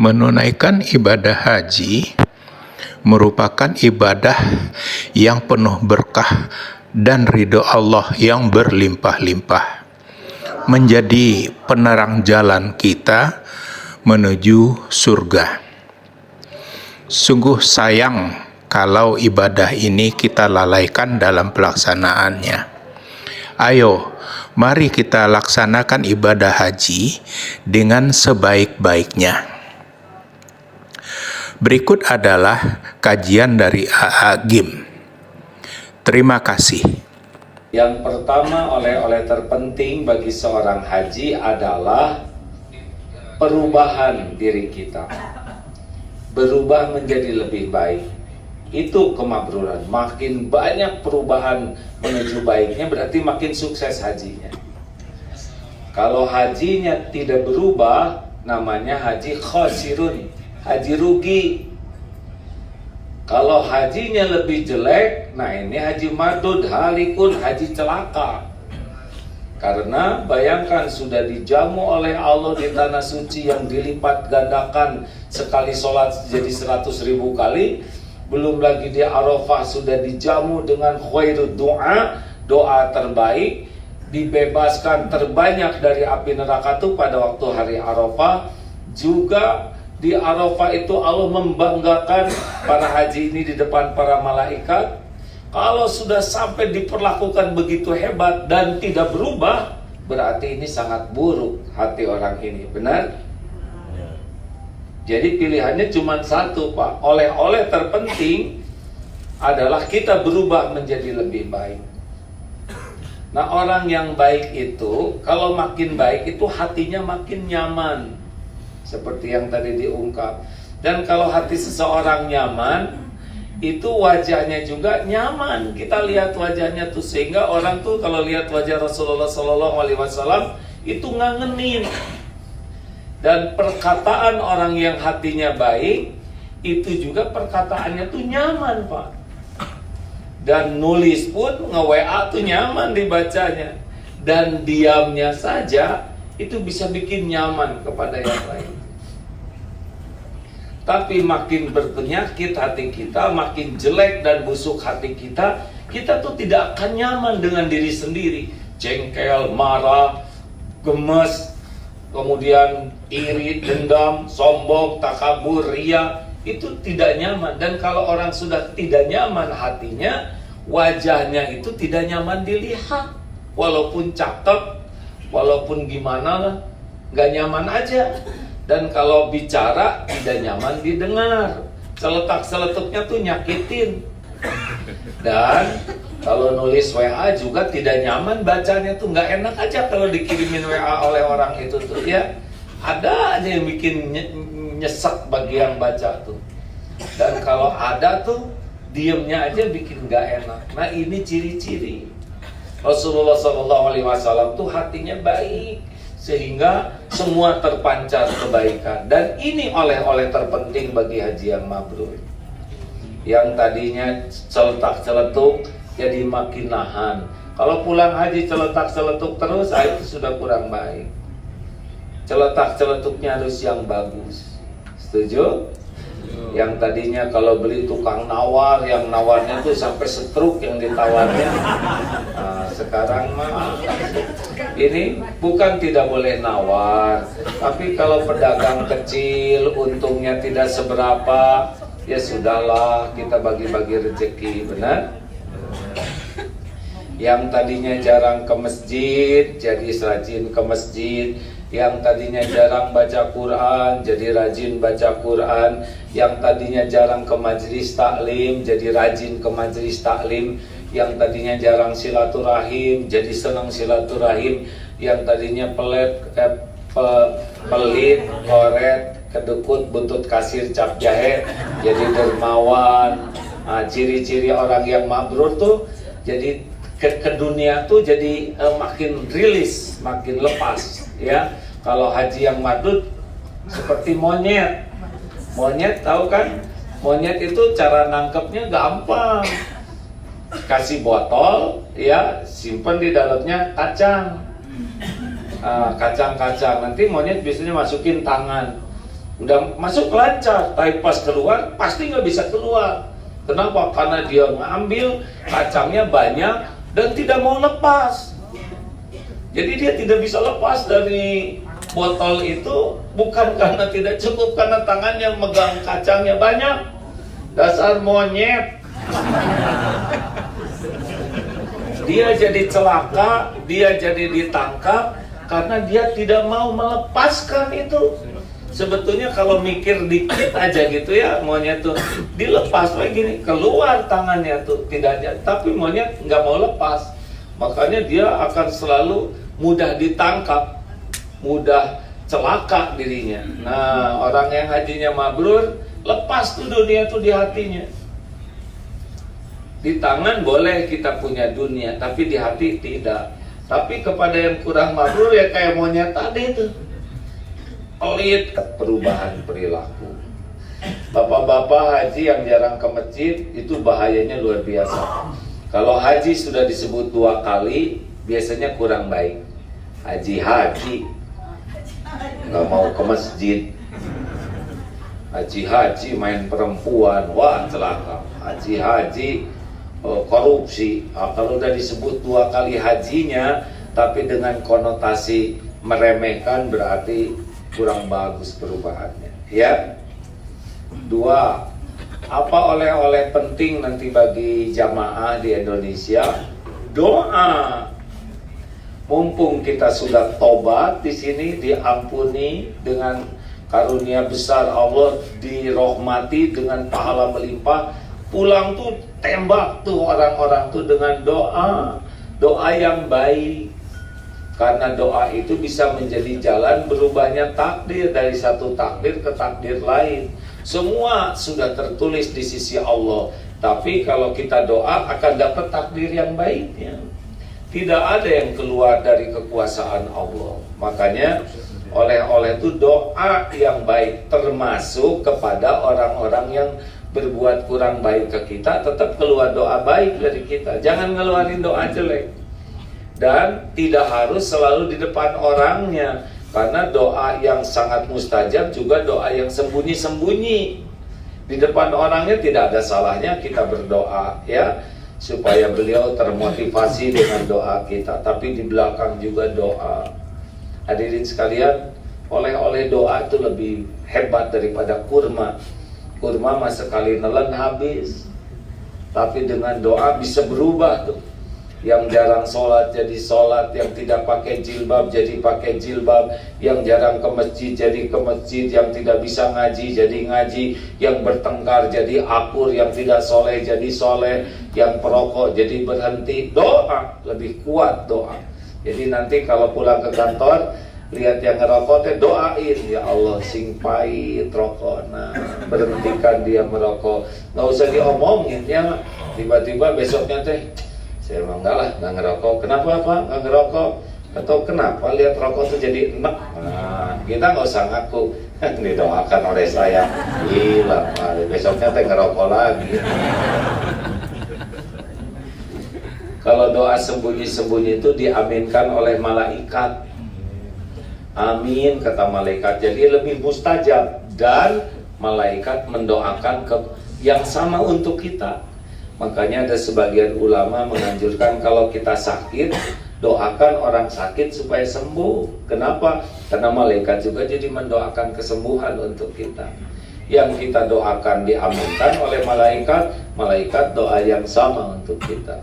Menunaikan ibadah haji merupakan ibadah yang penuh berkah dan ridho Allah yang berlimpah-limpah, menjadi penerang jalan kita menuju surga. Sungguh sayang kalau ibadah ini kita lalaikan dalam pelaksanaannya. Ayo, mari kita laksanakan ibadah haji dengan sebaik-baiknya. Berikut adalah kajian dari AA Gim. Terima kasih. Yang pertama, oleh-oleh terpenting bagi seorang haji adalah perubahan diri kita. Berubah menjadi lebih baik. Itu kemakruran. Makin banyak perubahan menuju baiknya, berarti makin sukses hajinya. Kalau hajinya tidak berubah, namanya haji khosirun, haji rugi. Kalau hajinya lebih jelek, nah ini haji madud, halikun, haji celaka. Karena bayangkan sudah dijamu oleh Allah di tanah suci yang dilipat gandakan, sekali sholat jadi 100.000 kali. Belum lagi di Arafah sudah dijamu dengan khairud doa, doa terbaik, dibebaskan terbanyak dari api neraka itu pada waktu hari Arafah. Juga di Arafah itu Allah membanggakan para haji ini di depan para malaikat. Kalau sudah sampai diperlakukan begitu hebat dan tidak berubah, berarti ini sangat buruk hati orang ini, benar? Jadi pilihannya cuma satu, Pak. Oleh-oleh terpenting adalah kita berubah menjadi lebih baik. Nah, orang yang baik itu, kalau makin baik itu hatinya makin nyaman. Seperti yang tadi diungkap. Dan kalau hati seseorang nyaman, itu wajahnya juga nyaman. Kita lihat wajahnya tuh, sehingga orang tuh kalau lihat wajah Rasulullah SAW itu ngangenin. Dan perkataan orang yang hatinya baik itu juga perkataannya tuh nyaman, Pak. Dan nulis pun nge-WA tuh nyaman dibacanya. Dan diamnya saja itu bisa bikin nyaman kepada yang lain. Tapi makin berpenyakit hati kita, makin jelek dan busuk hati kita, kita tuh tidak akan nyaman dengan diri sendiri. Jengkel, marah, gemes, kemudian iri, dendam, sombong, takabur, ria, itu tidak nyaman. Dan kalau orang sudah tidak nyaman hatinya, wajahnya itu tidak nyaman dilihat. Walaupun cakep, walaupun gimana lah, gak nyaman aja. Dan kalau bicara tidak nyaman didengar, seletak-seletuknya tuh nyakitin. Dan kalau nulis WA juga tidak nyaman bacanya tuh, nggak enak aja kalau dikirimin WA oleh orang itu tuh ya. Ada aja yang bikin nyesek bagi yang baca tuh. Dan kalau ada tuh diemnya aja bikin nggak enak. Nah ini ciri-ciri Rasulullah SAW tuh hatinya baik, sehingga semua terpancar kebaikan. Dan ini oleh-oleh terpenting bagi haji yang mabrur. Yang tadinya celetak-celetuk jadi makin nahan. Kalau pulang haji celetak-celetuk terus, itu sudah kurang baik. Celetak-celetuknya harus yang bagus. Setuju? Yang tadinya kalau beli tukang nawar, yang nawarnya tuh sampai setruk yang ditawarnya. Nah, sekarang mah ini bukan tidak boleh nawar, tapi kalau pedagang kecil untungnya tidak seberapa, ya sudahlah, kita bagi-bagi rezeki, benar? Yang tadinya jarang ke masjid jadi rajin ke masjid. Yang tadinya jarang baca Quran jadi rajin baca Quran. Yang tadinya jarang ke majelis taklim jadi rajin ke majelis taklim. Yang tadinya jarang silaturahim jadi senang silaturahim. Yang tadinya pelit, koret, kedekut, buntut kasir, cap jahe jadi dermawan. Nah, ciri-ciri orang yang mabrur tuh jadi ke dunia tuh jadi makin rilis, makin lepas ya. Kalau haji yang madud seperti monyet. Monyet tahu kan? Monyet itu cara nangkepnya gampang. Kasih botol ya, simpan di dalamnya kacang. Kacang-kacang, nanti monyet biasanya masukin tangan. Udah masuk lancar, tapi pas keluar pasti nggak bisa keluar. Kenapa? Karena dia ngambil kacangnya banyak dan tidak mau lepas. Jadi dia tidak bisa lepas dari botol itu, bukan karena tidak cukup, karena tangannya megang kacangnya banyak. Dasar monyet. Dia jadi celaka, dia jadi ditangkap karena dia tidak mau melepaskan itu. Sebetulnya kalau mikir dikit aja gitu ya, monyet tuh dilepas lagi gini, keluar tangannya tuh tidak ada, tapi monyet nggak mau lepas. Makanya dia akan selalu mudah ditangkap, mudah celaka dirinya. Nah, orang yang hajinya mabrur, lepas tuh dunia tuh di hatinya. Di tangan boleh kita punya dunia, tapi di hati tidak. Tapi kepada yang kurang mabrur ya kayak monyet tadi tuh, pelit perubahan perilaku. Bapak-bapak haji yang jarang ke masjid itu bahayanya luar biasa. Kalau haji sudah disebut 2 kali, biasanya kurang baik. Haji nggak mau ke masjid. Haji main perempuan, wah celaka. Haji korupsi. Nah, kalau udah disebut 2 kali hajinya, tapi dengan konotasi meremehkan, berarti kurang bagus perubahannya. Ya. 2, apa oleh-oleh penting nanti bagi jamaah di Indonesia? Doa. Mumpung kita sudah tobat di sini, diampuni dengan karunia besar Allah, dirahmati dengan pahala melimpah, pulang tuh tembak tuh orang-orang tuh dengan doa yang baik. Karena doa itu bisa menjadi jalan berubahnya takdir dari satu takdir ke takdir lain. Semua sudah tertulis di sisi Allah. Tapi kalau kita doa akan dapat takdir yang baiknya. Tidak ada yang keluar dari kekuasaan Allah. Makanya oleh-oleh itu doa yang baik, termasuk kepada orang-orang yang berbuat kurang baik ke kita, tetap keluar doa baik dari kita. Jangan ngeluarin doa jelek. Dan tidak harus selalu di depan orangnya, karena doa yang sangat mustajab juga doa yang sembunyi-sembunyi. Di depan orangnya tidak ada salahnya kita berdoa, ya, supaya beliau termotivasi dengan doa kita. Tapi di belakang juga doa. Hadirin sekalian, oleh-oleh doa itu lebih hebat daripada kurma. Kurma mah sekali nelen habis, tapi dengan doa bisa berubah tuh. Yang jarang sholat jadi sholat, yang tidak pakai jilbab jadi pakai jilbab, yang jarang ke masjid jadi ke masjid, yang tidak bisa ngaji jadi ngaji, yang bertengkar jadi akur, yang tidak soleh jadi soleh, yang perokok jadi berhenti. Doa lebih kuat doa. Jadi nanti kalau pulang ke kantor, lihat yang ngerokok teh, doain, ya Allah sing pahit rokok, nah berhentikan dia merokok. Nggak usah diomongin ya, tiba-tiba besoknya teh, saya emang enggak lah, nggak ngerokok. Kenapa Pak nggak ngerokok? Atau kenapa lihat rokok tuh jadi enak? Nah, kita nggak usah ngaku. Didoakan oleh saya. Gila, besoknya teh ngerokok lagi. Kalau doa sembunyi-sembunyi itu diaminkan oleh malaikat. Amin kata malaikat. Jadi lebih mustajab, dan malaikat mendoakan yang sama untuk kita. Makanya ada sebagian ulama menganjurkan kalau kita sakit, doakan orang sakit supaya sembuh. Kenapa? Karena malaikat juga jadi mendoakan kesembuhan untuk kita. Yang kita doakan diaminkan oleh malaikat, malaikat doa yang sama untuk kita.